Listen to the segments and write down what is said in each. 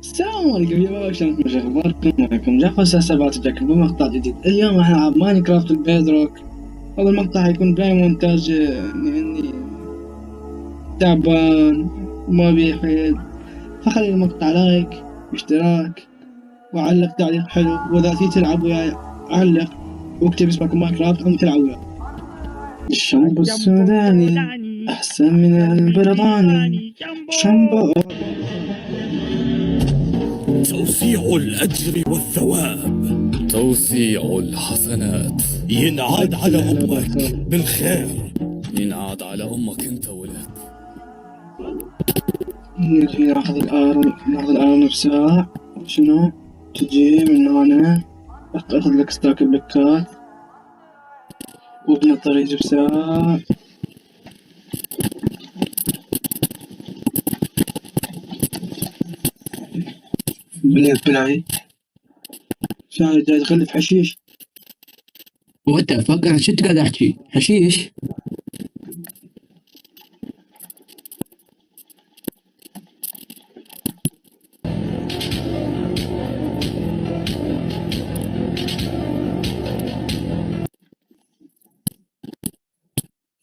السلام عليكم يا شباب، شلونكم؟ شو اخباركم؟ معكم جعفر سلسبات جاكم بمقطع جديد. اليوم راح نلعب ماينكرافت البيدروك. هذا المقطع حيكون بلا مونتاج لاني تعبان وما بي حيل، فخلي المقطع لايك واشتراك وعلق تعليق حلو، واذا تي تلعب وياي علق واكتب اسمك ماينكرافت او تلعب وياي. الشامبو السوداني احسن من البريطاني. شامبو توزيع الأجر والثواب، توزيع الحسنات. ينعاد على أمك بالخير. ينعاد على أمك أنت ولد. نجي ناخذ الآن بساعة. شنو تجي من هنا أخذ لك ستاك بلكات وابن الطريق بساعة. بلاي شاهد جاي تغلف حشيش. وات فكر شو قاعد احكي حشيش؟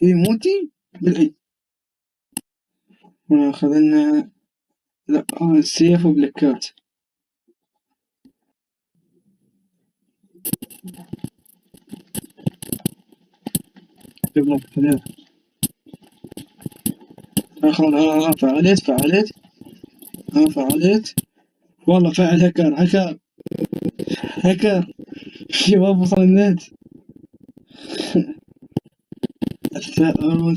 اي موتي بالعيد وناخذ لنا سيف وبلكات. جبنا الثلاث آخر. فعلت والله فعل هكر شباب وصل النت. الثأر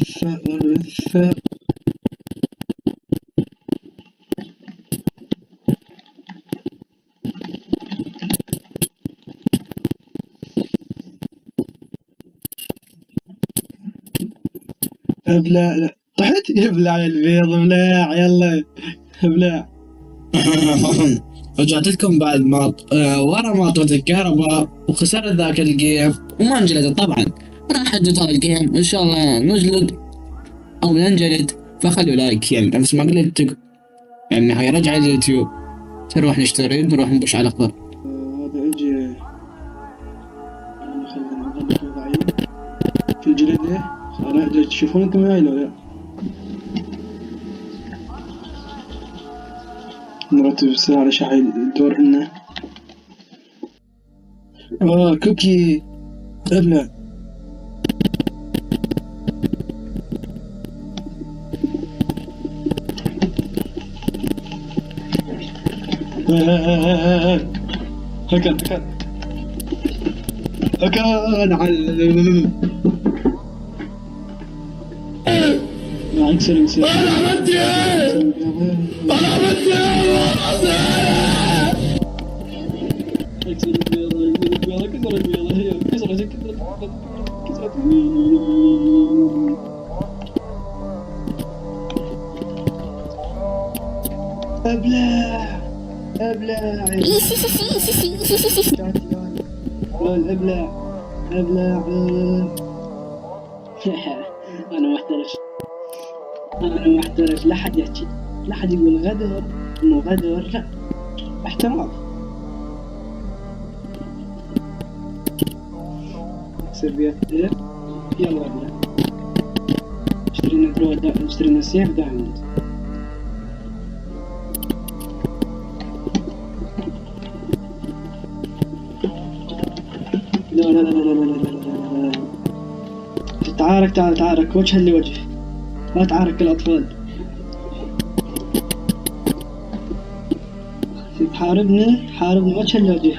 ابلع طحت ابلع البيض ابلع يلا ابلع. رجعت لكم بعد ما ورا ما طلعت الكهرباء وخسرت ذاك الجيم وما انجلدت طبعا. راح اجلد هذا الجيم ان شاء الله نجلد او ننجلد، فخلوا لايك يعني نفس ما قلت يعني هاي رجعة اليوتيوب. نروح نشتري نروح نبش على الاخضر. هذا اجي في الجلده. انا تشوفون انتم وياي لو لا؟ نرتب الساعة شحي الدور لنا. كوكي ابلع. هكا اكسر أنا عملت إيه؟ أنا عملت إيه؟ ابلع انا محترف. لا حد يحكي، لا حد يقول غدر انه غدر، لا احتراف. سربيات يلا ابلع. اشترينا سيف دايموند. لا تعارك وجها لوجه، لا تعارك الأطفال. حاربني وجها لوجه.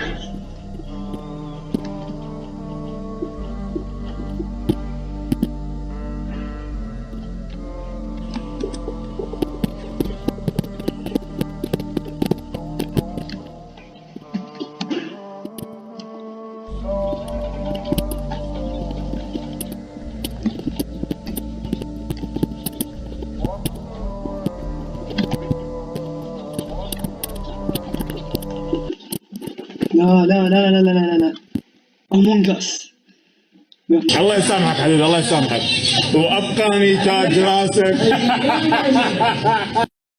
لا أمونج أس. الله يسامحك حبيبي، الله يسامحك، وابقاني تاج راسك.